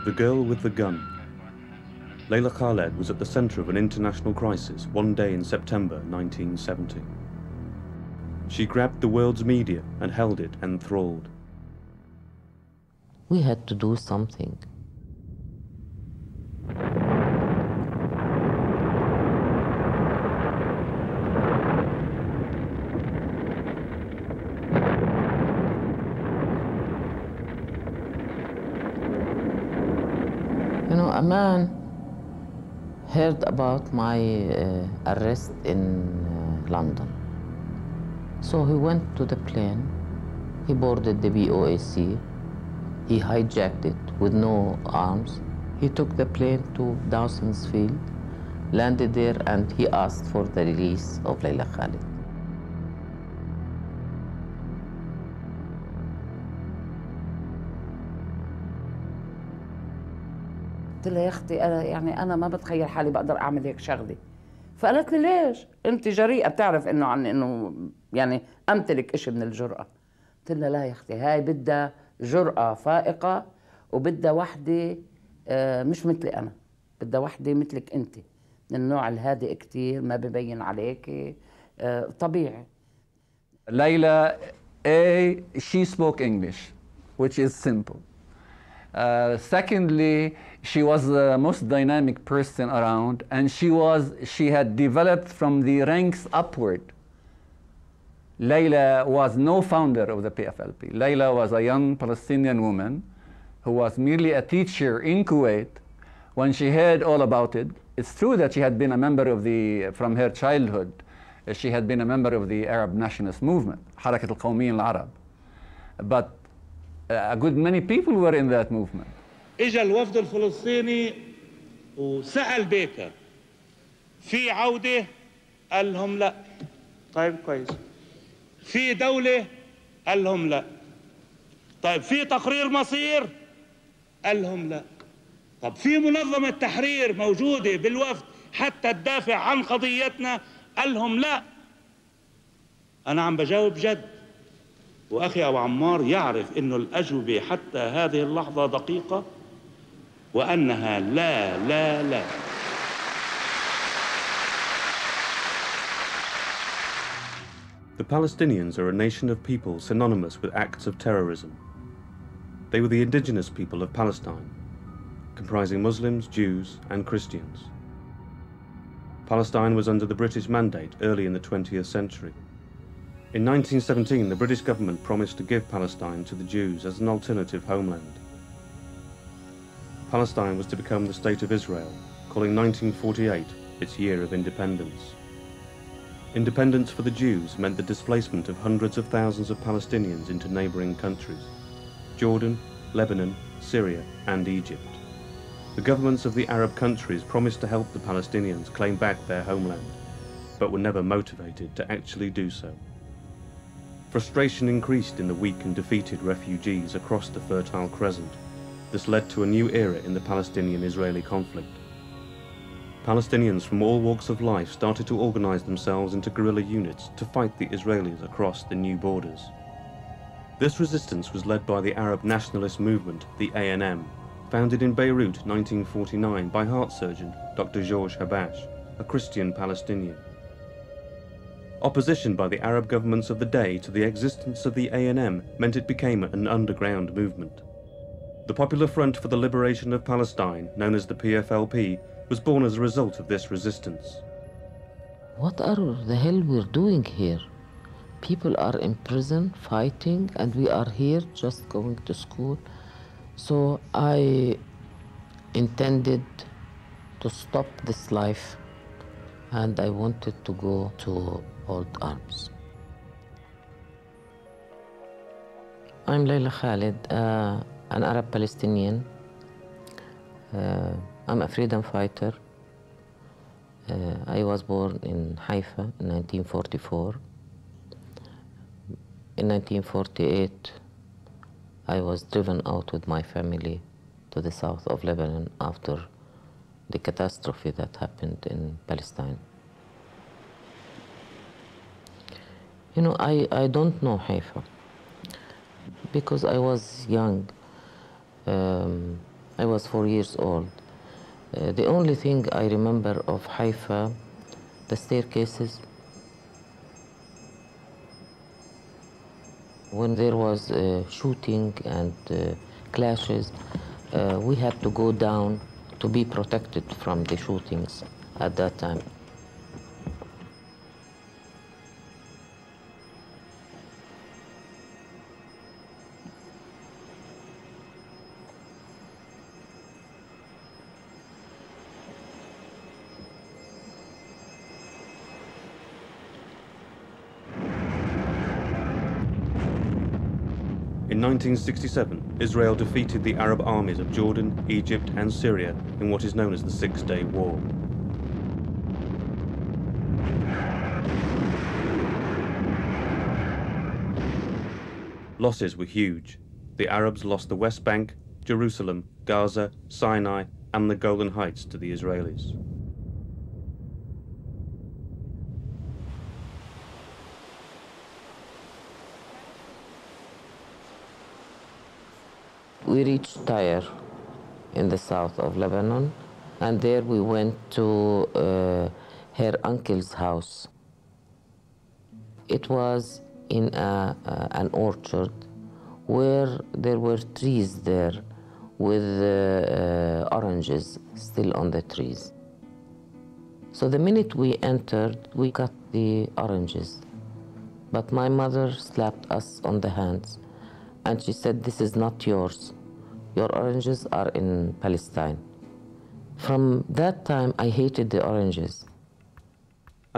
The girl with the gun. Leila Khaled was at the center of an international crisis one day in September 1970. She grabbed the world's media and held it enthralled. We had to do something. You know, a man heard about my arrest in London. So he went to the plane, he boarded the BOAC, he hijacked it with no arms. He took the plane to Dawson's Field, landed there, and he asked for the release of Leila Khaled. قلت لها يا اختي انا ما بتخيل حالي بقدر اعمل هيك شغله. فقالت لي ليش؟ انت جريئه، بتعرف انه يعني امتلك شيء من الجرأه. قلت لها لا يا اختي، هاي بدها جرأه فائقه وبدها وحده مش مثلي انا، بدها وحده مثلك انت، من النوع الهادئ كثير، ما ببين عليك، طبيعي. Leila, she spoke English, which is simple. Secondly, she was the most dynamic person around, and she had developed from the ranks upward. Leila was no founder of the PFLP. Leila was a young Palestinian woman who was merely a teacher in Kuwait. When she heard all about it, it's true that she had been a member of from her childhood, she had been a member of the Arab nationalist movement, حركة القوميين العرب. But a good many people were in that movement. اجى الوفد الفلسطيني وسأل بيكر في عودة؟ قال لهم لا. طيب كويس. في دولة؟ قال لهم لا. طيب في تقرير مصير؟ قال لهم لا. طب في منظمة تحرير موجودة بالوفد حتى تدافع عن قضيتنا؟ قال لهم لا. أنا عم بجاوب جد، وأخي أبو عمار يعرف إنه الأجوبة حتى هذه اللحظة دقيقة، وأنها لا لا لا. The Palestinians are a nation of people synonymous with acts of terrorism. They were the indigenous people of Palestine, comprising Muslims, Jews, and Christians. Palestine was under the British mandate early in the 20th century. In 1917, the British government promised to give Palestine to the Jews as an alternative homeland. Palestine was to become the State of Israel, calling 1948 its year of independence. Independence for the Jews meant the displacement of hundreds of thousands of Palestinians into neighboring countries: Jordan, Lebanon, Syria, and Egypt. The governments of the Arab countries promised to help the Palestinians claim back their homeland, but were never motivated to actually do so. Frustration increased in the weak and defeated refugees across the Fertile Crescent. This led to a new era in the Palestinian-Israeli conflict. Palestinians from all walks of life started to organize themselves into guerrilla units to fight the Israelis across the new borders. This resistance was led by the Arab nationalist movement, the ANM, founded in Beirut 1949 by heart surgeon Dr. Georges Habash, a Christian Palestinian. Opposition by the Arab governments of the day to the existence of the ANM meant it became an underground movement. The Popular Front for the Liberation of Palestine, known as the PFLP, was born as a result of this resistance. What are the hell we're doing here? People are in prison fighting, and we are here just going to school. So I intended to stop this life, and I wanted to go to Old Arms. I'm Leila Khaled, an Arab Palestinian. I'm a freedom fighter. I was born in Haifa in 1944. In 1948, I was driven out with my family to the south of Lebanon after the catastrophe that happened in Palestine. You know, I don't know Haifa because I was young. I was 4 years old. The only thing I remember of Haifa, the staircases, when there was shooting and clashes, we had to go down to be protected from the shootings at that time. In 1967, Israel defeated the Arab armies of Jordan, Egypt and Syria in what is known as the Six-Day War. Losses were huge. The Arabs lost the West Bank, Jerusalem, Gaza, Sinai and the Golan Heights to the Israelis. We reached Tyre in the south of Lebanon, and there we went to her uncle's house. It was in an orchard where there were trees there with oranges still on the trees. So the minute we entered, we cut the oranges. But my mother slapped us on the hands, and she said, "This is not yours. Your oranges are in Palestine." From that time, I hated the oranges.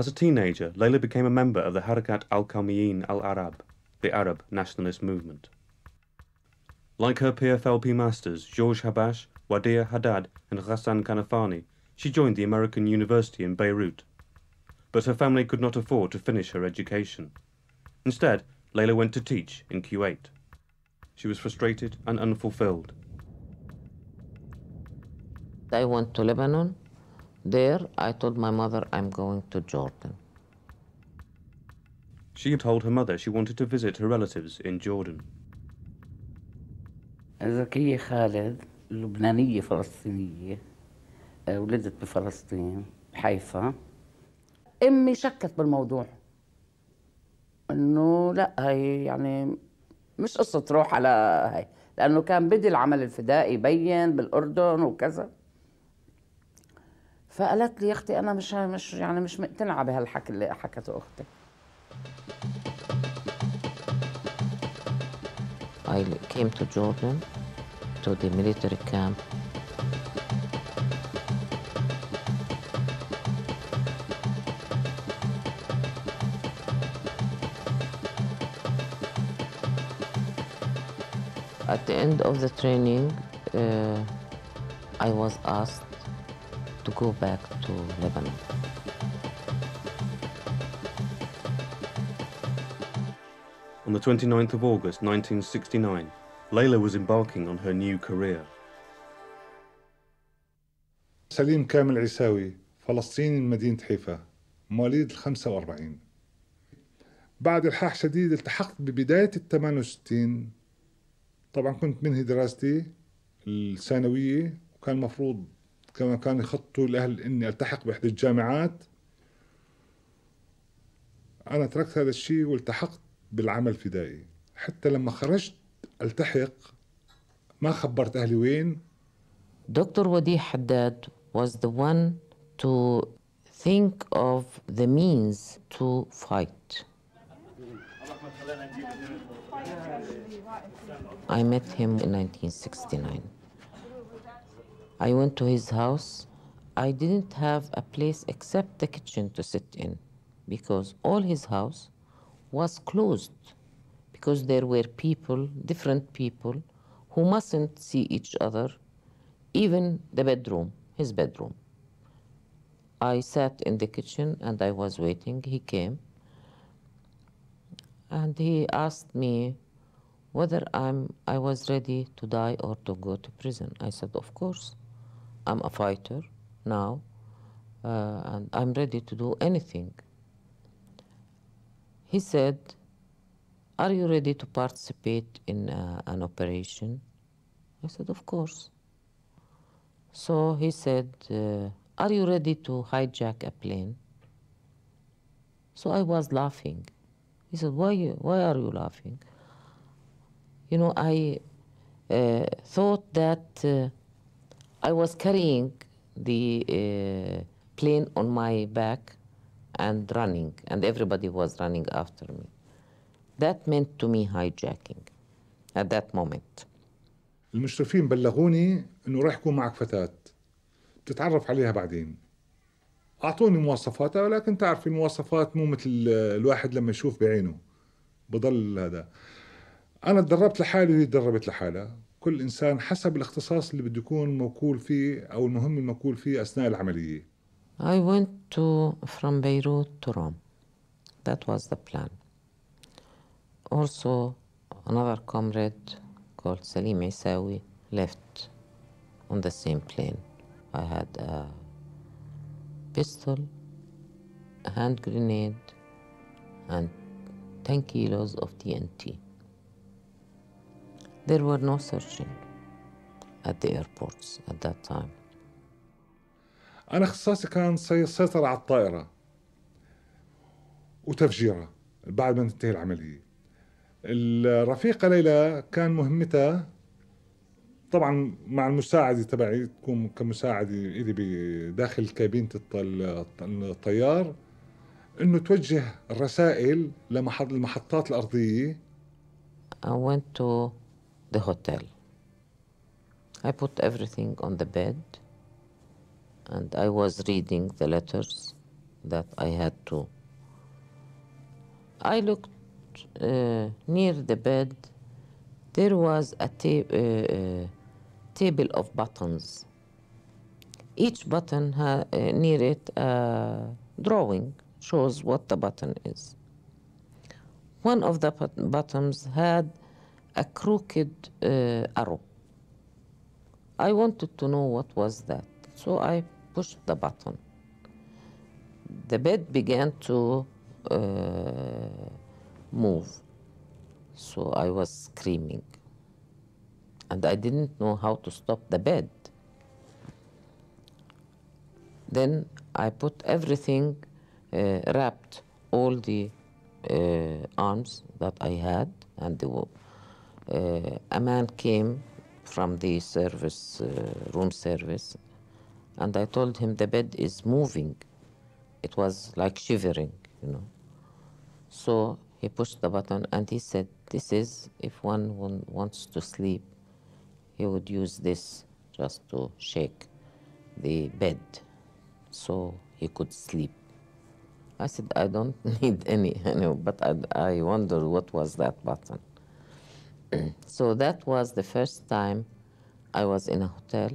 As a teenager, Leila became a member of the Harakat al-Qawmiyin al-Arab, the Arab nationalist movement. Like her PFLP masters, Georges Habash, Wadia Haddad and Ghassan Kanafani, she joined the American University in Beirut. But her family could not afford to finish her education. Instead, Leila went to teach in Kuwait. She was frustrated and unfulfilled. I went to Lebanon. There, I told my mother I'm going to Jordan. She had told her mother she wanted to visit her relatives in Jordan. زكية خالد لبنانية فلسطينية، ولدت بفلسطين بحيفا. أمي شكت بالموضوع إنه لا، هي يعني مش قصة تروح على هاي، لأنه كان بدي العمل الفدائي يبين بالأردن وكذا. فقالت لي يا أختي أنا مش مقتنعة بهالحكي اللي حكته أختي. I came to Jordan, to the military camp. At the end of the training, I was asked to go back to Lebanon. On the 29th of August 1969, Leila was embarking on her new career. سليم كامل عيساوي، فلسطيني من مدينة حيفا، مواليد 45. بعد إلحاح شديد التحقت ببداية 68. طبعا كنت منهي دراستي الثانوية، وكان المفروض كما كان يخططوا الأهل إني ألتحق بإحدى الجامعات. أنا تركت هذا الشيء والتحقت بالعمل الفدائي. حتى لما خرجت ألتحق ما خبرت أهلي وين. Dr. Wadi Haddad was the one to think of the means to fight. I met him in 1969. I went to his house. I didn't have a place except the kitchen to sit in, because all his house was closed, because there were people, different people, who mustn't see each other, even the bedroom, his bedroom. I sat in the kitchen and I was waiting. He came and he asked me whether I was ready to die or to go to prison. I said, of course. I'm a fighter now, and I'm ready to do anything. He said, are you ready to participate in an operation? I said, of course. So he said, are you ready to hijack a plane? So I was laughing. He said, why are you laughing? You know, I thought that I was carrying the plane on my back and running, and everybody was running after me. That meant to me hijacking at that moment. المشرفين بلغوني انه راح يكون معك فتاة بتتعرف عليها بعدين. اعطوني مواصفاتها، ولكن تعرف المواصفات مو مثل الواحد لما يشوف بعينه بضل هذا. انا تدربت لحالي وهي تدربت لحالها، كل انسان حسب الاختصاص اللي بده يكون موكول فيه او المهم الموكول فيه اثناء العملية. I went from Beirut to Rome. That was the plan. Also, another comrade called Salim Isawi left on the same plane. I had a pistol, a hand grenade, and 10 kilos of TNT. There were no searching at the airports at that time. أنا اختصاصي كان السيطرة على الطائرة وتفجيرها بعد ما تنتهي العملية. الرفيقة ليلى كان مهمتها طبعا مع المساعدة تبعي، تكون كمساعدة إلي بداخل كابينة الطيار، إنه توجه الرسائل للمحطات الأرضية. I went to the hotel. I put everything on the bed and I was reading the letters that I had to. I looked near the bed. There was a table of buttons. Each button near it a drawing shows what the button is. One of the buttons had a crooked arrow. I wanted to know what was that, so I pushed the button. The bed began to move, so I was screaming, and I didn't know how to stop the bed. Then I put everything, wrapped all the arms that I had, and a man came from the service, room service, and I told him the bed is moving. It was like shivering, you know. So he pushed the button and he said, this is, if one wants to sleep, he would use this just to shake the bed so he could sleep. I said, I don't need any, but I wondered what was that button. So that was the first time I was in a hotel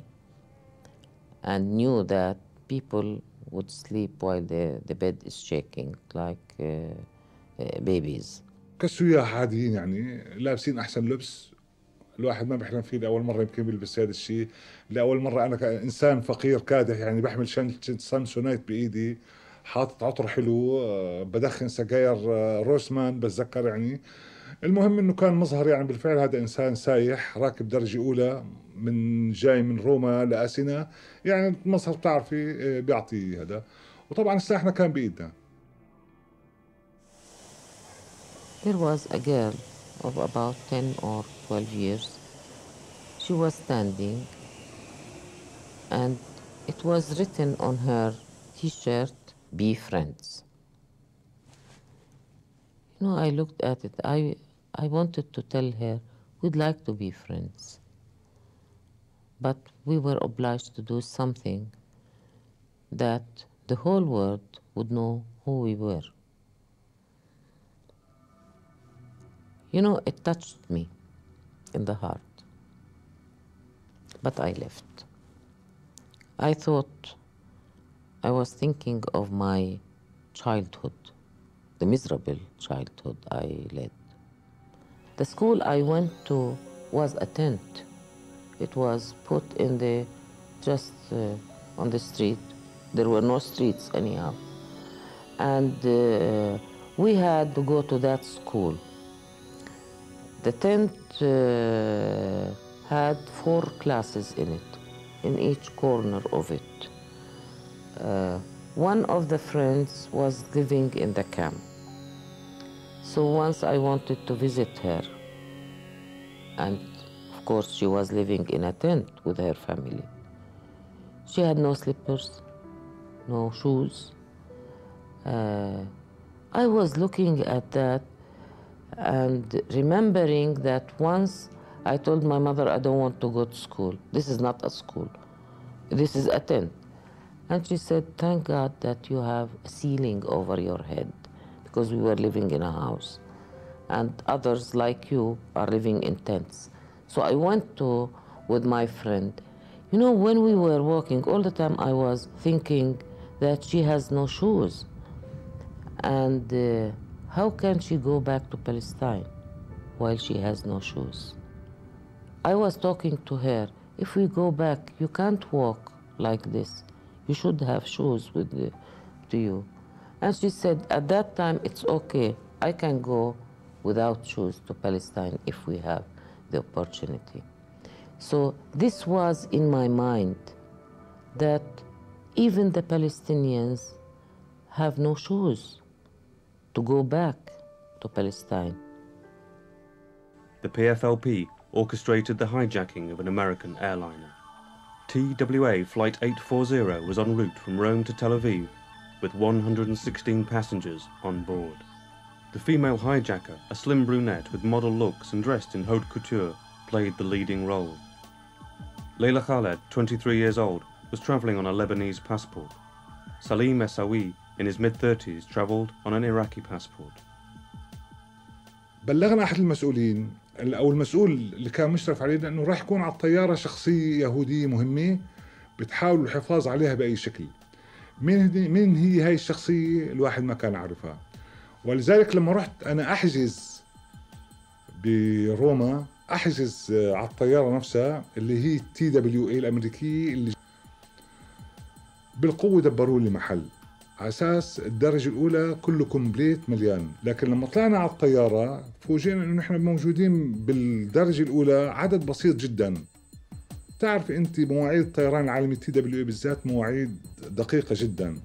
and knew that people would sleep while the bed is shaking, like babies. كسياح عاديين يعني لابسين أحسن لبس، الواحد ما بيحلم فيه لأول مرة يمكن بيلبس هذا الشيء. لأول مرة أنا كإنسان فقير كادح يعني بحمل شنطة سامسونايت بإيدي، حاطط عطر حلو، بدخن سجاير روسمان بتذكر يعني. المهم إنه كان مظهر يعني بالفعل هذا إنسان سايح راكب درجة أولى من جاي من روما لأسنا، يعني مظهر بتعرفي بيعطي هذا. وطبعا سلاحنا كان بإيدنا. There was a girl of about 10 or 12 years. She was standing and it was written on her t-shirt, "Be friends." You know, I looked at it. I wanted to tell her, we'd like to be friends. But we were obliged to do something that the whole world would know who we were. You know, it touched me in the heart. But I left. I thought I was thinking of my childhood, the miserable childhood I led. The school I went to was a tent. It was put in just on the street. There were no streets anyhow. And we had to go to that school. The tent had 4 classes in it. in each corner of it. One of the friends was living in the camp. So once I wanted to visit her, and of course she was living in a tent with her family. She had no slippers, no shoes. I was looking at that and remembering that once I told my mother, I don't want to go to school. This is not a school. This is a tent. And she said, thank God that you have a ceiling over your head, because we were living in a house. And others like you are living in tents. So I went with my friend. You know, when we were walking, all the time I was thinking that she has no shoes. And how can she go back to Palestine while she has no shoes? I was talking to her, if we go back, you can't walk like this. You should have shoes to you. And she said, at that time, it's okay. I can go without shoes to Palestine if we have the opportunity. So this was in my mind, that even the Palestinians have no shoes to go back to Palestine. The PFLP orchestrated the hijacking of an American airliner. TWA Flight 840 was en route from Rome to Tel Aviv with 116 passengers on board. The female hijacker, a slim brunette with model looks and dressed in haute couture, played the leading role. Leila Khaled, 23 years old, was travelling on a Lebanese passport. Salim Essawi, in his mid-30s, travelled on an Iraqi passport. بلغنا أحد المسؤولين أو المسؤول اللي كان مشرف علينا أنه راح يكون على الطيارة شخصية يهودية مهمة بتحاول الحفاظ عليها بأي شكل. مين هي هاي الشخصية؟ الواحد ما كان عارفها. ولذلك لما رحت أنا أحجز بروما، أحجز على الطيارة نفسها اللي هي TWA الأمريكية، اللي بالقوة دبروا لي محل على أساس الدرجة الأولى كله كومبليت مليان. لكن لما طلعنا على الطيارة فوجئنا إنه نحن موجودين بالدرجة الأولى عدد بسيط جدا. تعرف أنت مواعيد الطيران العالمي TWA بالذات مواعيد دقيقة جدا.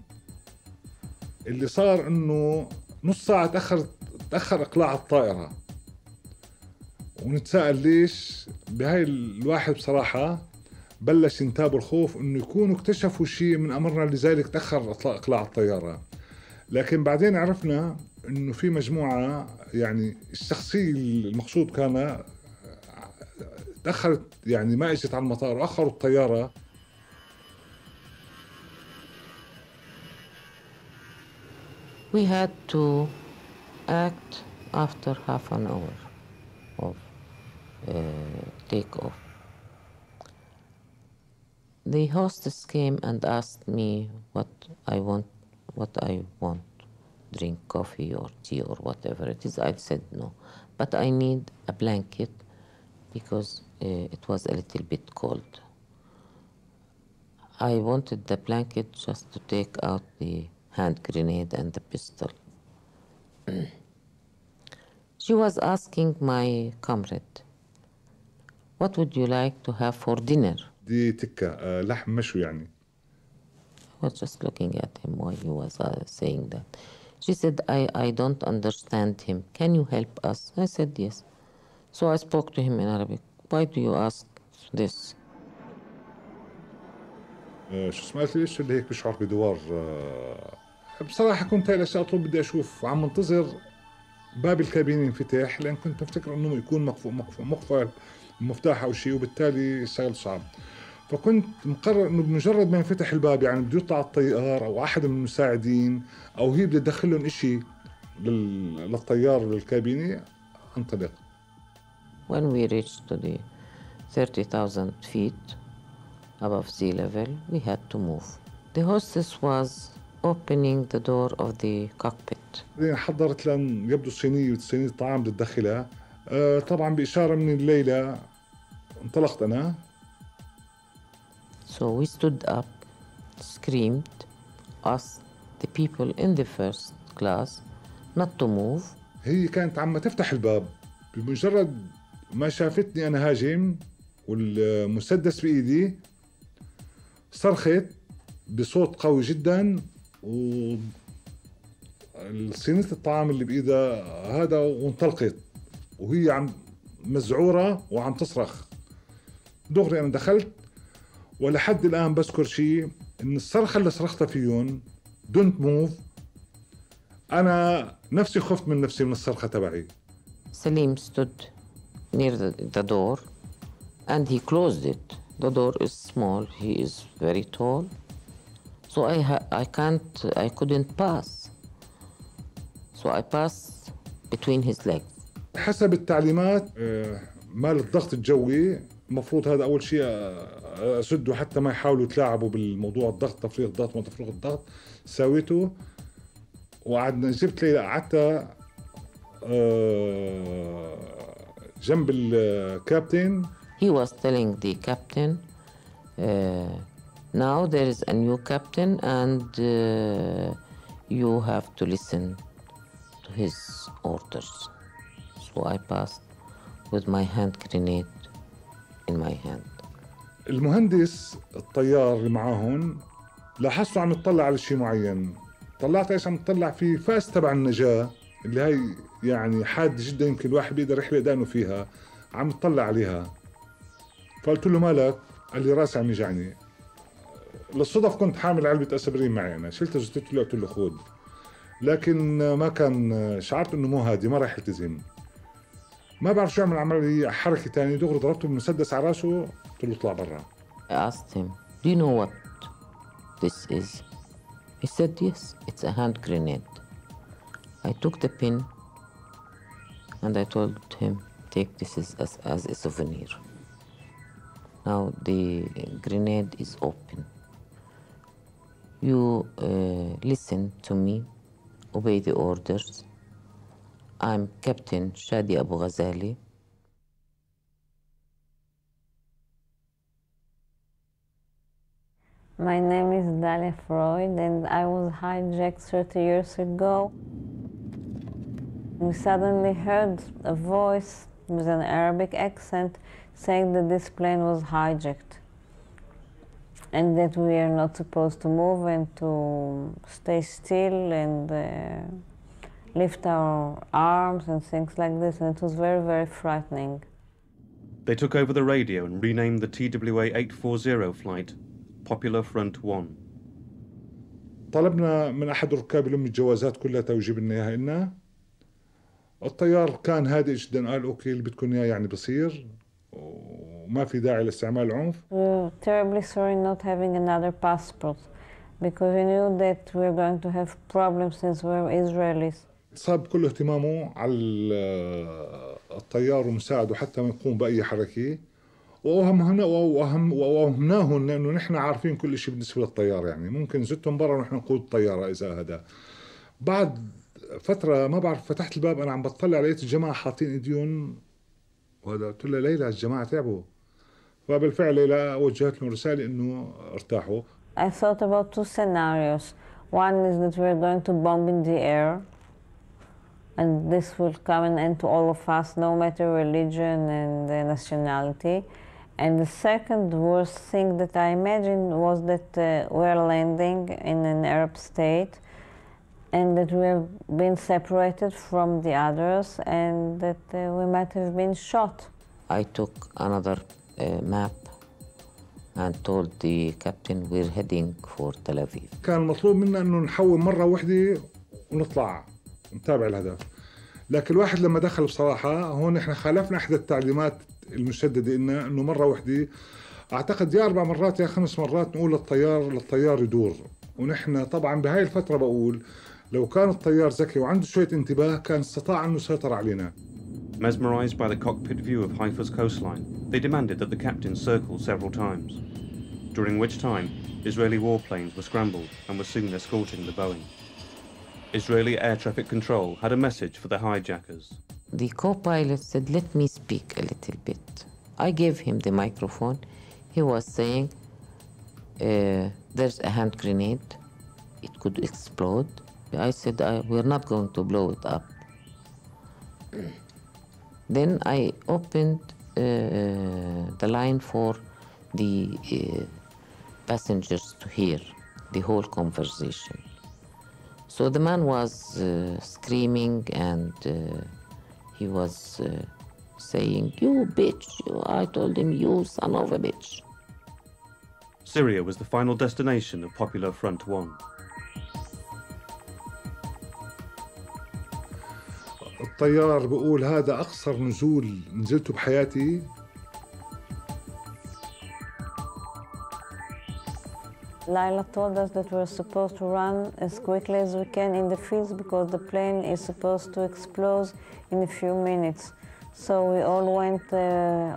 اللي صار إنه نص ساعة تأخر إقلاع الطائرة. ونتساءل ليش؟ بهاي الواحد بصراحة بلش ينتاب الخوف انه يكونوا اكتشفوا شيء من امرنا، لذلك تاخر اقلاع الطياره. لكن بعدين عرفنا انه في مجموعه، يعني الشخصيه المقصود كان تاخرت، يعني ما اجت على المطار واخروا الطياره. We had to act after half an hour of takeoff. The hostess came and asked me what I want, drink coffee or tea or whatever it is. I said no, but I need a blanket because it was a little bit cold. I wanted the blanket just to take out the hand grenade and the pistol. She was asking my comrade, what would you like to have for dinner? دي تكة لحم مشوي يعني. I was just looking at him while he was saying that. She said, I don't understand him. Can you help us? I said, yes. So I spoke to him in Arabic. Why do you ask this? شو سمعت ليش اللي هيك بشعر بدوار. بصراحة كنت هاي الأشياء طول بدي أشوف، عم منتظر باب الكابينة ينفتح، لأن كنت بفتكر إنه يكون مقفل المفتاح أو شيء، وبالتالي الشغل صعب. فكنت مقرر إنه بمجرد ما ينفتح الباب، يعني بده يطلع الطيار أو أحد من المساعدين أو هي بدها تدخل لهم إشي للطيار للكابينة، انطلق. When we reached to the 30,000 feet above sea level, we had to move. The hostess was opening the door of the cockpit. حضرت لهم يبدو صينية طعام بدها تدخلها. طبعا بإشارة من الليلة انطلقت أنا. So we stood up, screamed, asked the people in the first class not to move. هي كانت عم تفتح الباب، بمجرد ما شافتني أنا هاجم والمسدس بإيدي صرخت بصوت قوي جدا، صينية الطعام اللي بإيدها هذا وانطلقت، وهي عم مزعورة وعم تصرخ. دغري أنا دخلت، ولحد الآن بذكر شيء، إن الصرخة اللي صرختها فيهم don't move، أنا نفسي خفت من نفسي من الصرخة تبعي. Salim stood near the door and he closed it. The door is small, he is very tall. So I couldn't pass. So I passed between his legs. حسب التعليمات مال الضغط الجوي المفروض هذا أول شيء أسده حتى ما يحاولوا يتلاعبوا بالموضوع الضغط، تفريغ الضغط ما تفريغ الضغط. سويته وقعدنا، جبت ليلى قعدت جنب الكابتن. He was telling the captain, now there is a new captain and you have to listen to his orders. So I passed with my hand grenade in my hand. المهندس الطيار اللي معاهم لاحظته عم يطلع على شيء معين. طلعت ايش عم يطلع فيه؟ فاس تبع النجاة اللي هي يعني حاد جدا، يمكن الواحد بيقدر يحلق دانه فيها، عم يطلع عليها. فقلت له مالك؟ قال لي راسي عم يجعني. للصدف كنت حامل علبة أسبرين معي، أنا شلتها جبت له قلت له خذ، لكن ما كان، شعرت إنه مو هادي، ما راح يلتزم. ما بعرف شو عمل لي حركة تانية، دغري ضربته بالمسدس على راسه، قلت له اطلع برا. I asked him, do you know what this is? He said, yes, it's a hand grenade. I took the pin and I told him, take this as a souvenir. Now the grenade is open. You listen to me, obey the orders. I'm Captain Shadi Abu Ghazali. My name is Leila Khaled and I was hijacked 30 years ago. We suddenly heard a voice with an Arabic accent saying that this plane was hijacked and that we are not supposed to move and to stay still and lift our arms and things like this, and it was very, very frightening. They took over the radio and renamed the TWA 840 flight Popular Front 1. طلبنا من أحد الركاب يلم الجوازات كلها ويجيب لنا إياها لنا. الطيار كان هادئ جدا، قال أوكي اللي بدكم إياه يعني بصير وما في داعي لاستعمال العنف. We were terribly sorry not having another passport because we knew that we were going to have problems since we're Israelis. صاب كل اهتمامه على الطيار ومساعده حتى ما يقوم بأي حركة، وأوهمناهم لأنه نحن عارفين كل شيء بالنسبة للطيار، يعني ممكن زدتهم برا ونحن نقود الطيارة إذا هذا. بعد فترة ما بعرف فتحت الباب أنا عم بطلع لقيت الجماعة حاطين إيديهم، وهذا قلت له ليلى الجماعة تعبوا. فبالفعل ليلى وجهت لهم رسالة إنه ارتاحوا. I thought about two scenarios. One is that we're going to bomb in the air and this will come an end to all of us, no matter religion and nationality. And the second worst thing that I imagined was that we're landing in an Arab state and that we have been separated from the others and that we might have been shot. I took another map and told the captain we're heading for Tel Aviv. كان مطلوب منا إنه نحول مرة واحدة ونطلع نتابع الهدف، لكن الواحد لما دخل بصراحة هون إحنا خالفنا إحدى التعليمات المشددة إنه مرة واحدة، أعتقد يا 4 مرات يا 5 مرات نقول للطيار يدور. ونحن طبعا بهاي الفترة بقول لو كان الطيار ذكي وعنده شوية انتباه كان استطاع أنه يسيطر علينا. Mesmerized by the cockpit view of Haifa's coastline, they demanded that the captain circle several times, during which time Israeli warplanes were scrambled and were soon escorting the Boeing. Israeli air traffic control had a message for the hijackers. The co-pilot said, let me speak a little bit. I gave him the microphone. He was saying, there's a hand grenade. It could explode. I said, we're not going to blow it up. Then I opened the line for the passengers to hear the whole conversation. So the man was screaming and he was saying, "You bitch." I told him, "You son of a bitch." Syria was the final destination of Popular Front 1. الطيار بقول هذا أقصر نزول نزلته بحياتي. Leila told us that we're supposed to run as quickly as we can in the fields because the plane is supposed to explode in a few minutes. So we all went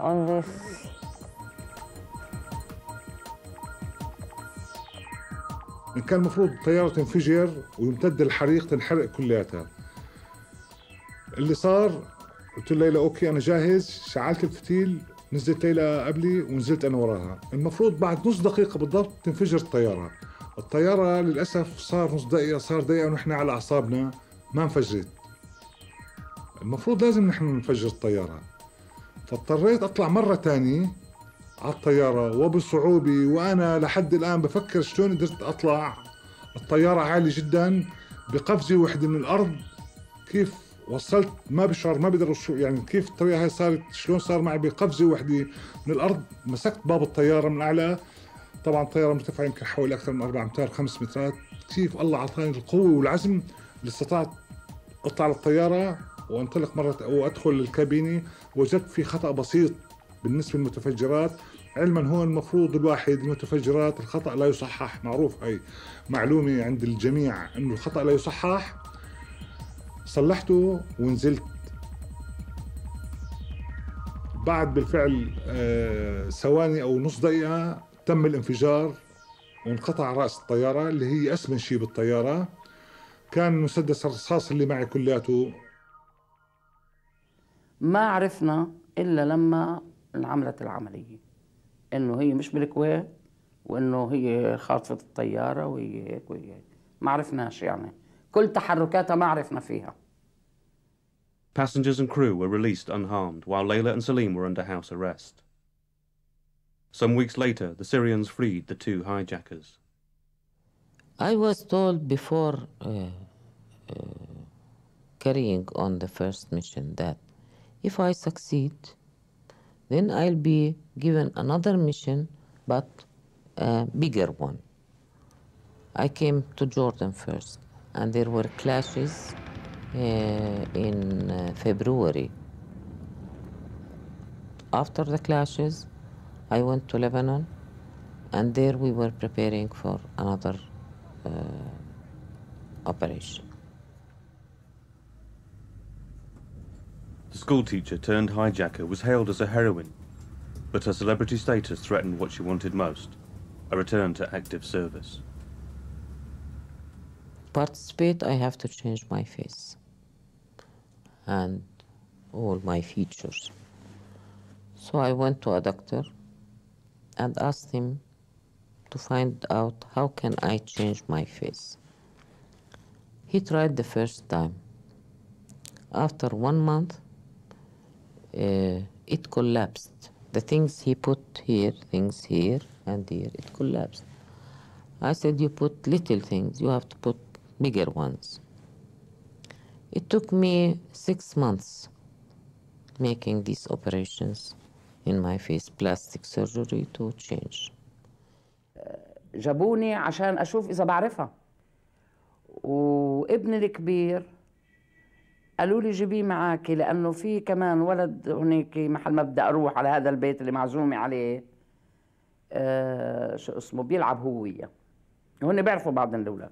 on this. كان المفروض الطيارة تنفجر ويمتد الحريق تنحرق كلياتها. اللي صار قلت له ليلى اوكي انا جاهز، شعلت الفتيل، نزلت ليلى قبلي ونزلت انا وراها. المفروض بعد نص دقيقة بالضبط تنفجر الطيارة. الطيارة للأسف صار نص دقيقة، صار دقيقة ونحن على أعصابنا ما انفجرت. المفروض لازم نحن نفجر الطيارة. فاضطريت أطلع مرة تانية على الطيارة وبصعوبة، وأنا لحد الآن بفكر شلون قدرت أطلع. الطيارة عالية جدا، بقفزة وحدة من الأرض كيف وصلت ما بشعر، ما بقدر يعني كيف الطريقة هاي صارت، شلون صار معي بقفزة وحدة من الأرض. مسكت باب الطيارة من أعلى، طبعا الطيارة مرتفعة يمكن حوالي أكثر من 4 أمتار 5 مترات. كيف الله أعطاني القوة والعزم اللي استطعت أطلع للطيارة وانطلق مرة وأدخل الكابينة. وجدت في خطأ بسيط بالنسبة للمتفجرات. علما هون المفروض الواحد المتفجرات الخطأ لا يصحح، معروف هاي معلومة عند الجميع إنه الخطأ لا يصحح. صلحته ونزلت. بعد بالفعل ثواني أو نص دقيقة تم الانفجار وانقطع رأس الطيارة اللي هي أسمن شيء بالطيارة. كان مسدس الرصاص اللي معي كلياته. ما عرفنا إلا لما انعملت العملية إنه هي مش بالكويت وإنه هي خاطفة الطيارة وهي هيك وهي هيك. ما عرفناش يعني كل تحركاتها ما عرفنا فيها. Passengers and crew were released unharmed, while Leila and Salim were under house arrest. Some weeks later, the Syrians freed the 2 hijackers. I was told before carrying on the first mission that if I succeed, then I'll be given another mission, but a bigger one. I came to Jordan first, and there were clashes in February. After the clashes, I went to Lebanon, and there we were preparing for another operation. The schoolteacher turned hijacker was hailed as a heroine, but her celebrity status threatened what she wanted most, a return to active service. Participate, I have to change my face and all my features. So I went to a doctor and asked him to find out how can I change my face. He tried the first time. After 1 month, it collapsed. The things he put here, things here and here, it collapsed. I said, you put little things, you have to put bigger ones. It took me 6 months making these operations in my face, plastic surgery to change. جابوني عشان أشوف إذا بعرفها، وابني الكبير قالوا لي جيبيه معاكي لأنه في كمان ولد هناك محل ما بدي أروح على هذا البيت اللي معزومة عليه شو اسمه بيلعب هو وياه، وهن بيعرفوا بعض الأولاد.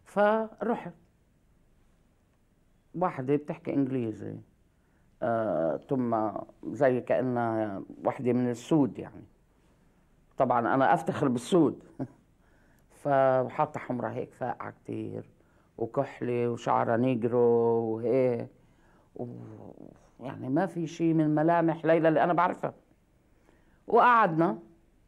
فرحت، واحدة بتحكي إنجليزي ثم زي كأنها واحدة من السود يعني، طبعا أنا أفتخر بالسود. فحاطة حمرة هيك فاقعة كتير وكحلة وشعرها نيجرو وهيك يعني ما في شيء من ملامح ليلى اللي أنا بعرفها. وقعدنا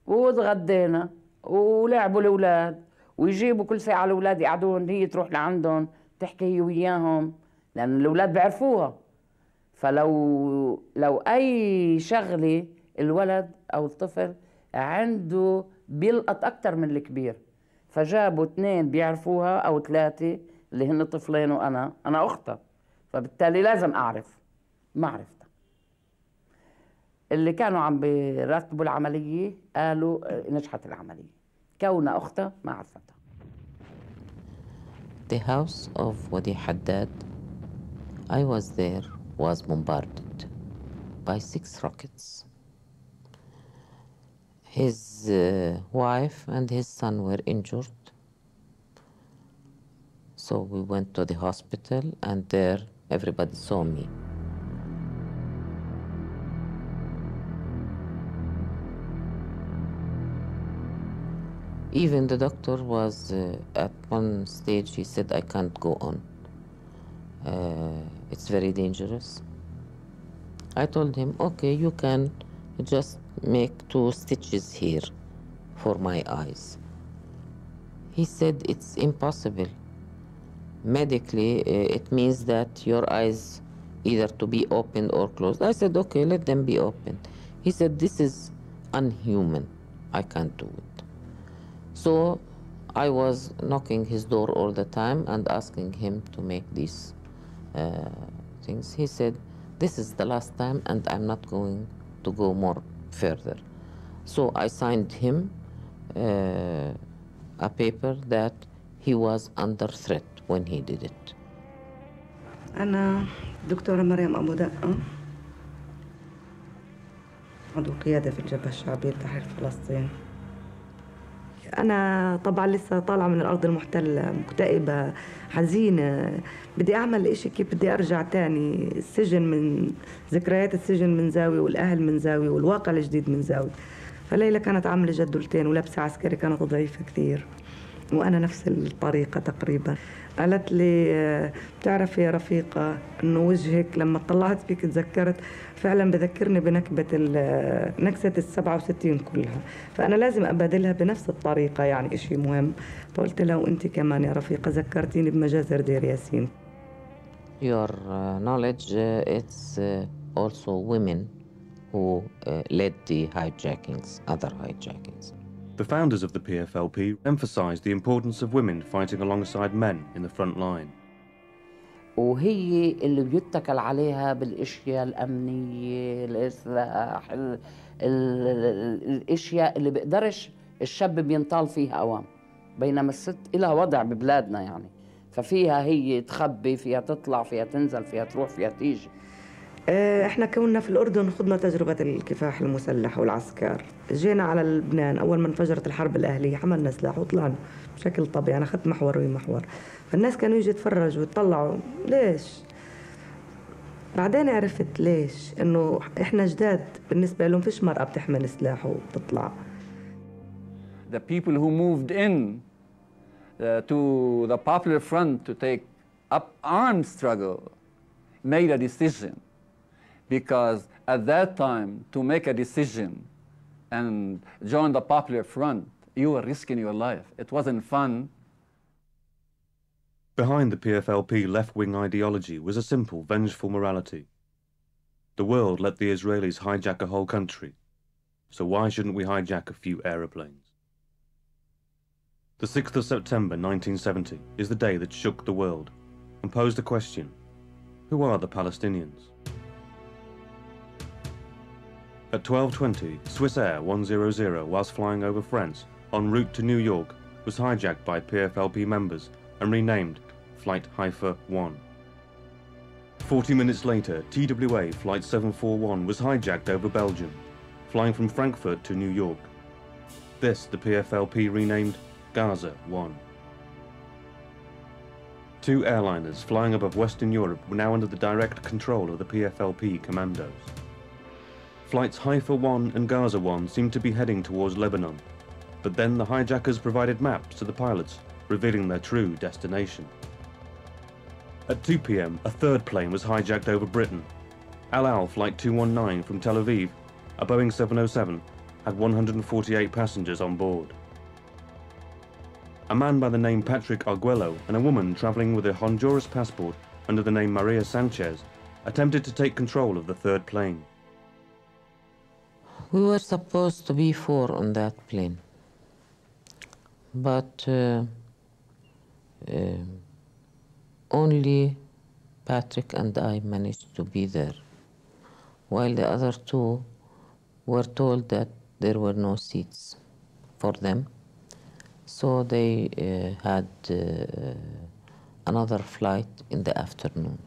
وتغدينا ولعبوا الأولاد ويجيبوا كل ساعة الأولاد يقعدون، هي تروح لعندهم تحكي هي وياهم لأن الأولاد بيعرفوها. فلو أي شغلة الولد أو الطفل عنده بيلقط أكتر من الكبير، فجابوا 2 بيعرفوها أو 3 اللي هن طفلين وأنا أختها، فبالتالي لازم أعرف. ما عرفتها. اللي كانوا عم بيرتبوا العملية قالوا نجحت العملية، كونها أختها ما عرفتها. The house of Wadi Haddad, I was there, was bombarded by 6 rockets. His wife and his son were injured. So we went to the hospital, and there everybody saw me. Even the doctor was, at one stage, he said, I can't go on. It's very dangerous. I told him, okay, you can just make 2 stitches here for my eyes. He said, it's impossible. Medically, it means that your eyes either to be opened or closed. I said, okay, let them be opened. He said, this is unhuman. I can't do it. So I was knocking his door all the time and asking him to make these things. He said, this is the last time and I'm not going to go more further. So I signed him a paper that he was under threat when he did it. أنا دكتورة مريم أبو دقة، عضو قيادة في الجبهة الشعبية لتحرير فلسطين. أنا طبعا لسه طالعة من الأرض المحتلة، مكتئبة، حزينة، بدي أعمل إشي، كيف بدي أرجع تاني. السجن، من ذكريات السجن من زاوية، والأهل من زاوية، والواقع الجديد من زاوية. فليلى كانت عاملة جدولتين ولابسة عسكري، كانت ضعيفة كثير، وأنا نفس الطريقة تقريبا. قالت لي بتعرفي يا رفيقة إنه وجهك لما طلعت فيك تذكرت فعلا بذكرني بنكبة نكسة 67 كلها، فأنا لازم أبادلها بنفس الطريقة، يعني إشي مهم. فقلت لها وأنت كمان يا رفيقة ذكرتيني بمجازر دير ياسين. Your knowledge, it's also women who led the hijackings, other hijackings. The founders of the PFLP emphasized the importance of women fighting alongside men in the front line. وهي اللي بيتكل عليها بالاشياء الامنيه، الاسلحه، الاشياء اللي بيقدرش الشاب بينطال فيها اوام، بينما الست لها وضع ببلادنا يعني، ففيها هي تخبي، فيها تطلع، فيها تنزل، فيها تروح، فيها تيجي. احنا كنا في الأردن خضنا تجربة الكفاح المسلح والعسكر. جينا على لبنان أول ما انفجرت الحرب الأهلية، حملنا سلاح وطلعنا بشكل طبيعي. أنا أخذت محور ومحور، فالناس كانوا يجي يتفرجوا ويطلعوا ليش. بعدين عرفت ليش، إنه إحنا جداد بالنسبة لهم، فيش مرأة بتحمل سلاح وبتطلع. The people who moved in to the Popular Front to take up armed struggle made a decision. Because at that time, to make a decision and join the Popular Front, you were risking your life. It wasn't fun. Behind the PFLP left-wing ideology was a simple, vengeful morality. The world let the Israelis hijack a whole country, so why shouldn't we hijack a few aeroplanes? The 6th of September 1970 is the day that shook the world and posed a question: who are the Palestinians? At 12:20, Swiss Air 100, whilst flying over France en route to New York, was hijacked by PFLP members and renamed Flight Haifa 1. 40 minutes later, TWA Flight 741 was hijacked over Belgium, flying from Frankfurt to New York. This the PFLP renamed Gaza 1. 2 airliners flying above Western Europe were now under the direct control of the PFLP commandos. Flights Haifa 1 and Gaza 1 seemed to be heading towards Lebanon, but then the hijackers provided maps to the pilots, revealing their true destination. At 2 p.m, a third plane was hijacked over Britain. Al Al Flight 219 from Tel Aviv, a Boeing 707, had 148 passengers on board. A man by the name Patrick Arguello and a woman traveling with a Honduras passport under the name Maria Sanchez attempted to take control of the third plane. We were supposed to be 4 on that plane, but only Patrick and I managed to be there, while the other 2 were told that there were no seats for them, so they had another flight in the afternoon.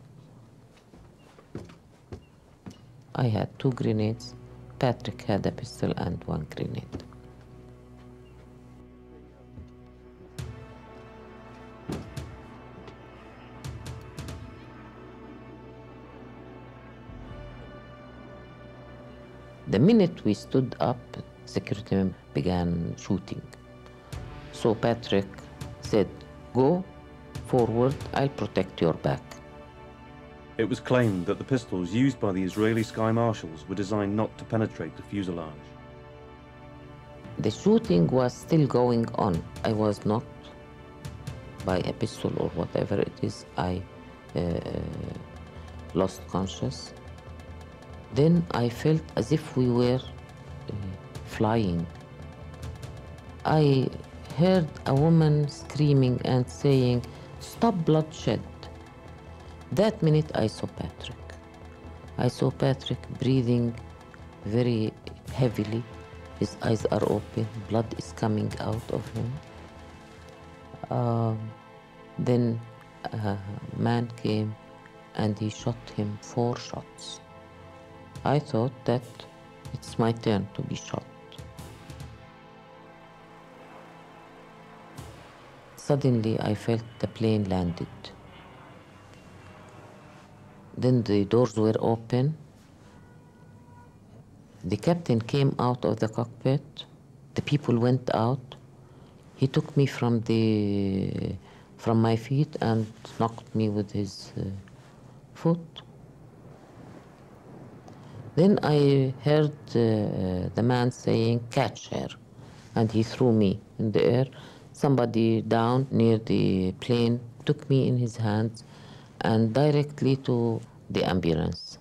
I had 2 grenades. Patrick had a pistol and 1 grenade. The minute we stood up, security men began shooting. So Patrick said, "Go forward, I'll protect your back." It was claimed that the pistols used by the Israeli Sky Marshals were designed not to penetrate the fuselage. The shooting was still going on. I was knocked by a pistol or whatever it is. I lost conscious. Then I felt as if we were flying. I heard a woman screaming and saying, "Stop bloodshed." That minute I saw Patrick. I saw Patrick breathing very heavily. His eyes are open, blood is coming out of him. Then a man came and he shot him 4 shots. I thought that it's my turn to be shot. Suddenly I felt the plane landed. Then the doors were open. The captain came out of the cockpit. The people went out. He took me from my feet and knocked me with his foot. Then I heard the man saying, "Catch her," and he threw me in the air. Somebody down near the plane took me in his hands and directly to the ambulance.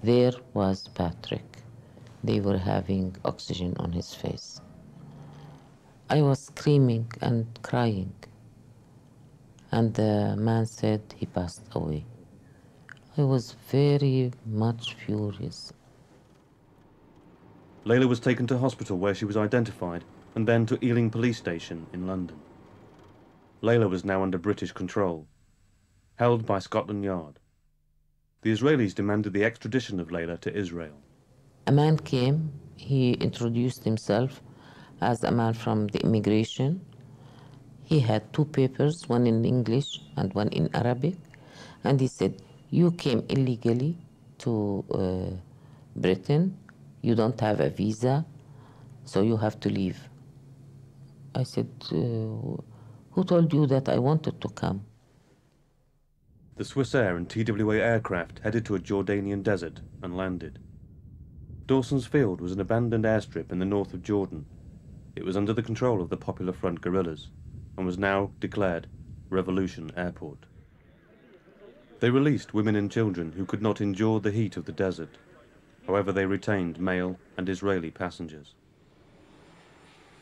There was Patrick. They were having oxygen on his face. I was screaming and crying, and the man said he passed away. I was very much furious. Leila was taken to hospital where she was identified and then to Ealing Police Station in London. Leila was now under British control, held by Scotland Yard. The Israelis demanded the extradition of Leila to Israel. A man came, he introduced himself as a man from the immigration. He had 2 papers, one in English and one in Arabic, and he said, "You came illegally to Britain, you don't have a visa, so you have to leave." I said, "Who told you that I wanted to come?" The Swissair and TWA aircraft headed to a Jordanian desert and landed. Dawson's Field was an abandoned airstrip in the north of Jordan. It was under the control of the Popular Front guerrillas and was now declared Revolution Airport. They released women and children who could not endure the heat of the desert. However, they retained male and Israeli passengers.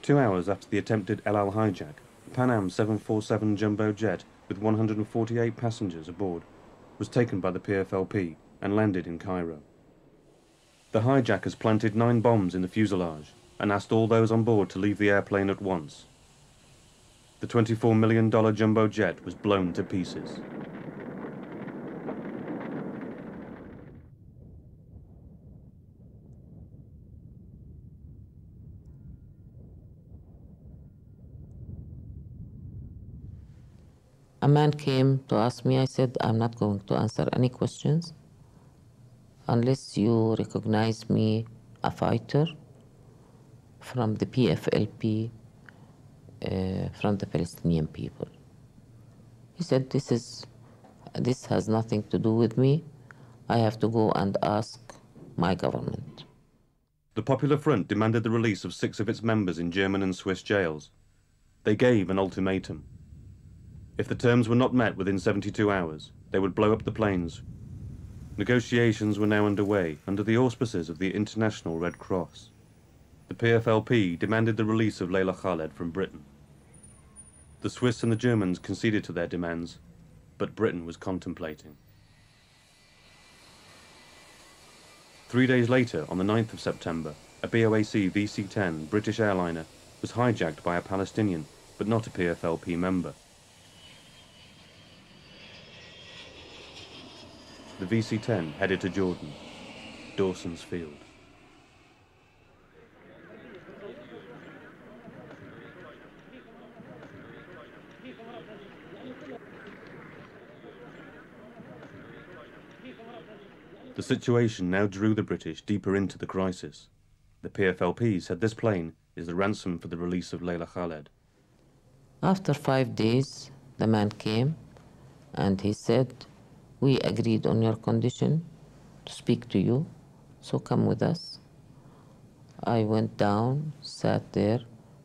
2 hours after the attempted El Al hijack, a Pan Am 747 jumbo jet with 148 passengers aboard was taken by the PFLP and landed in Cairo. The hijackers planted 9 bombs in the fuselage and asked all those on board to leave the airplane at once. The $24 million jumbo jet was blown to pieces. A man came to ask me. I said, "I'm not going to answer any questions unless you recognize me a fighter from the PFLP, from the Palestinian people." He said, this has nothing to do with me. I have to go and ask my government. The Popular Front demanded the release of 6 of its members in German and Swiss jails. They gave an ultimatum. If the terms were not met within 72 hours, they would blow up the planes. Negotiations were now underway under the auspices of the International Red Cross. The PFLP demanded the release of Leila Khaled from Britain. The Swiss and the Germans conceded to their demands, but Britain was contemplating. 3 days later, on the 9th of September, a BOAC VC-10 British airliner was hijacked by a Palestinian, but not a PFLP member. The VC-10 headed to Jordan, Dawson's Field. The situation now drew the British deeper into the crisis. The PFLP said this plane is the ransom for the release of Leila Khaled. After 5 days, the man came and he said, "We agreed on your condition to speak to you, so come with us." I went down, sat there.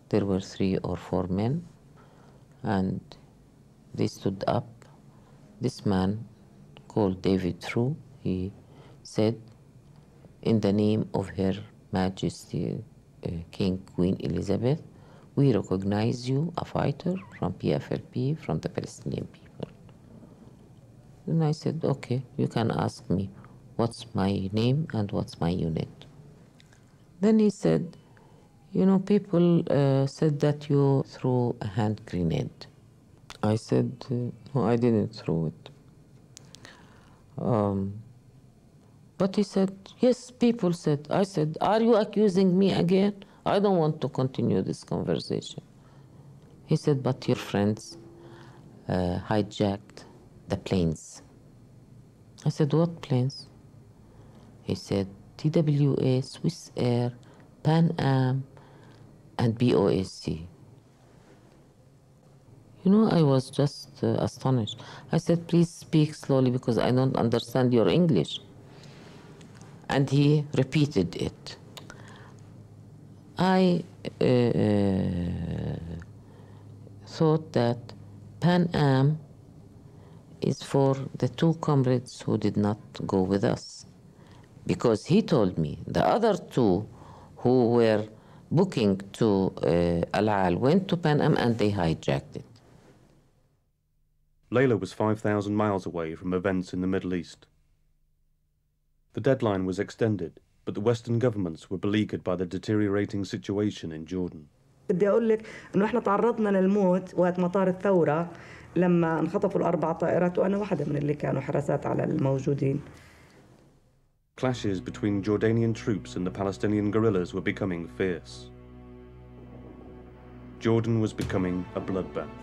There were 3 or 4 men, and they stood up. This man, called David True, he said, "In the name of Her Majesty King Queen Elizabeth, we recognize you, a fighter from PFLP, from the Palestinian people." And I said, "Okay, you can ask me what's my name and what's my unit." Then he said, "You know, people said that you threw a hand grenade." I said, "No, I didn't throw it." But he said, "Yes, people said." I said, "Are you accusing me again? I don't want to continue this conversation." He said, "But your friends hijacked the planes." I said, "What planes?" He said, "TWA, Swiss Air, Pan Am, and BOAC." You know, I was just astonished. I said, "Please speak slowly because I don't understand your English." And he repeated it. I thought that Pan Am is for the 2 comrades who did not go with us, because he told me the other 2 who were booking to Al Al went to Pan Am and they hijacked it. Leila was 5,000 miles away from events in the Middle East. The deadline was extended, but the Western governments were beleaguered by the deteriorating situation in Jordan. بدي أقول لك إنه إحنا تعرضنا للموت وقت مطار الثورة لما انخطفوا ال4 طائرات وأنا واحدة من اللي كانوا حراسات على الموجودين. Clashes between Jordanian troops and the Palestinian guerrillas were becoming fierce. Jordan was becoming a bloodbath.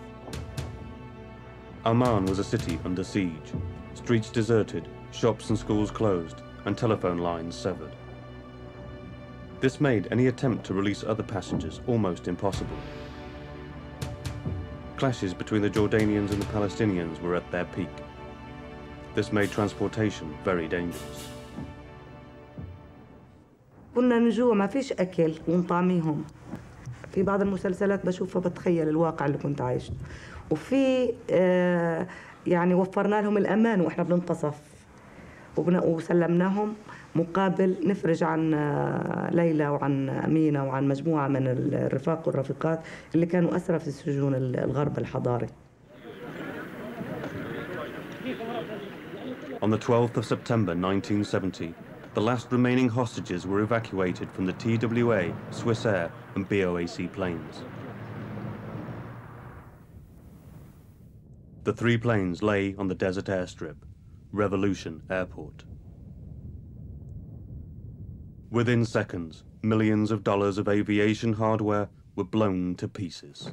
Amman was a city under siege, streets deserted, shops and schools closed, and telephone lines severed. This made any attempt to release other passengers almost impossible. Clashes between the Jordanians and the Palestinians were at their peak. This made transportation very dangerous. كنا نجوع ما فيش أكل ونطعميهم. في بعض المسلسلات بشوفها بتخيل الواقع اللي كنت عايشه. وفي يعني وفرنا لهم الأمان وإحنا بننتصف وسلمناهم مقابل نفرج عن ليلى وعن أمينة وعن مجموعة من الرفاق والرفيقات اللي كانوا أسرى في سجون الغرب الحضاري. On the 12th of September 1970, the last remaining hostages were evacuated from the TWA, Swiss Air and BOAC planes. The 3 planes lay on the desert airstrip, Revolution Airport. Within seconds, millions of dollars of aviation hardware were blown to pieces.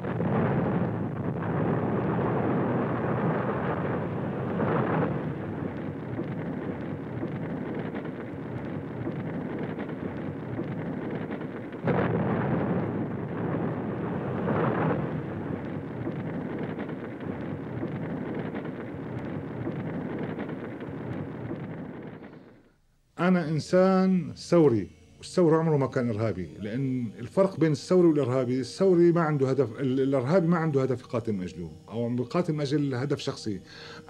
أنا إنسان ثوري، والثوري عمره ما كان إرهابي، لأن الفرق بين الثوري والإرهابي، الثوري ما عنده هدف، الإرهابي ما عنده هدف يقاتل من أجله أو عم يقاتل من أجل هدف شخصي.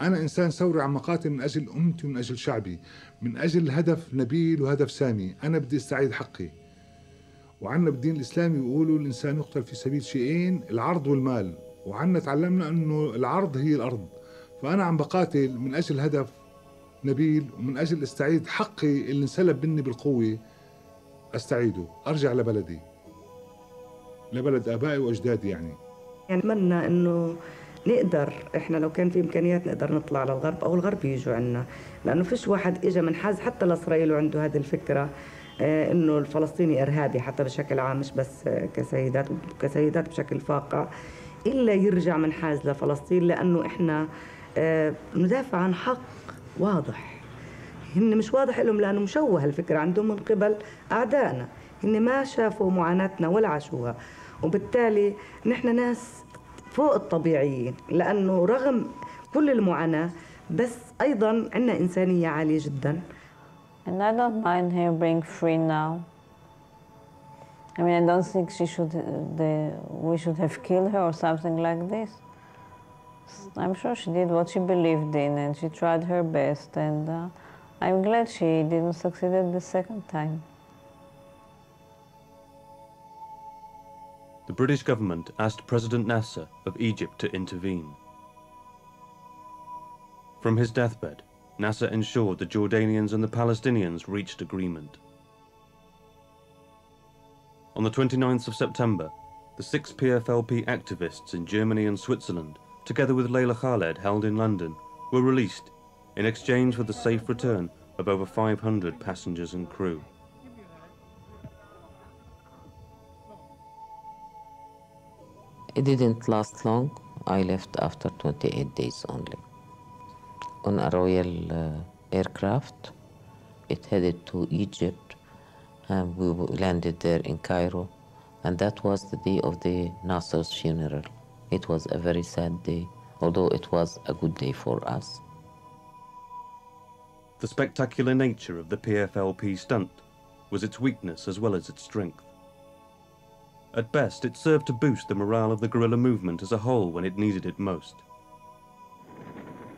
أنا إنسان ثوري عم أقاتل من أجل أمتي ومن أجل شعبي، من أجل هدف نبيل وهدف سامي. أنا بدي أستعيد حقي، وعنا بالدين الإسلامي يقولوا الإنسان يقتل في سبيل شيئين، العرض والمال، وعنا تعلمنا أنه العرض هي الأرض. فأنا عم بقاتل من أجل هدف نبيل ومن أجل استعيد حقي اللي انسلب مني بالقوة، أستعيده، أرجع لبلدي، لبلد آبائي وأجدادي. يعني أتمنى إنه نقدر إحنا لو كان في إمكانيات نقدر نطلع على الغرب أو الغرب يجوا عنا، لأنه فيش واحد إجا منحاز حتى لإسرائيل وعنده هذه الفكرة إنه الفلسطيني إرهابي حتى بشكل عام، مش بس كسيدات بشكل فاقع، إلا يرجع منحاز لفلسطين، لأنه إحنا ندافع عن حق واضح. هن مش واضح لهم لأنه مشوه الفكرة عندهم من قبل أعدائنا، هن ما شافوا معاناتنا ولا عاشوها، وبالتالي نحن ناس فوق الطبيعيين، لأنه رغم كل المعاناة بس أيضا عندنا إنسانية عالية جدا. And I don't mind her being free now. I mean, I don't think we should have killed her or something like this. I'm sure she did what she believed in and she tried her best, and I'm glad she didn't succeed the second time. The British government asked President Nasser of Egypt to intervene. From his deathbed, Nasser ensured the Jordanians and the Palestinians reached agreement. On the 29th of September, the 6 PFLP activists in Germany and Switzerland, together with Leila Khaled, held in London, were released in exchange for the safe return of over 500 passengers and crew. It didn't last long. I left after 28 days only. On a royal aircraft, it headed to Egypt, and we landed there in Cairo, and that was the day of the Nasser's funeral. It was a very sad day, although it was a good day for us. The spectacular nature of the PFLP stunt was its weakness as well as its strength. At best, it served to boost the morale of the guerrilla movement as a whole when it needed it most.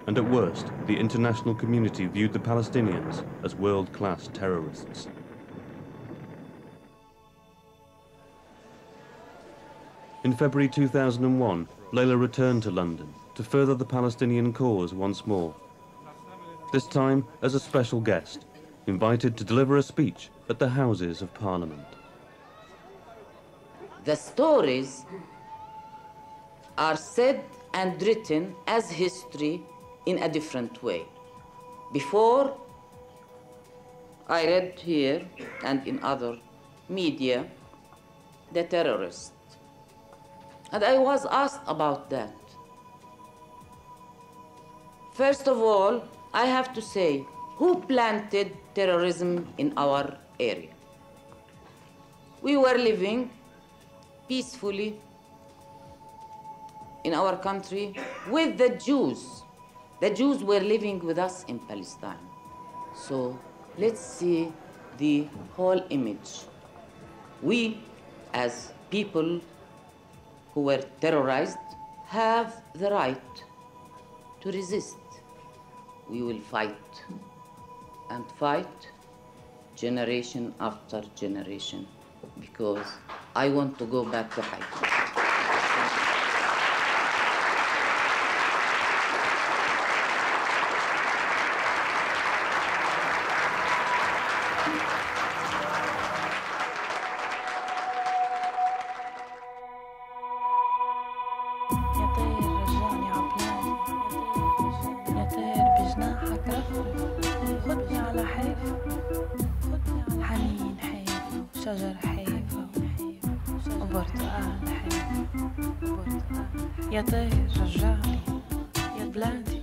And at worst, the international community viewed the Palestinians as world-class terrorists. In February 2001, Leila returned to London to further the Palestinian cause once more, this time as a special guest, invited to deliver a speech at the Houses of Parliament. The stories are said and written as history in a different way. Before, I read here and in other media, the terrorist. And I was asked about that. First of all, I have to say, who planted terrorism in our area? We were living peacefully in our country with the Jews. The Jews were living with us in Palestine. So let's see the whole image. We, as people who were terrorized, have the right to resist. We will fight and fight generation after generation, because I want to go back to Haifa. شجر حيفا وبرتقال حيفا يا طير رجعني يا بلادي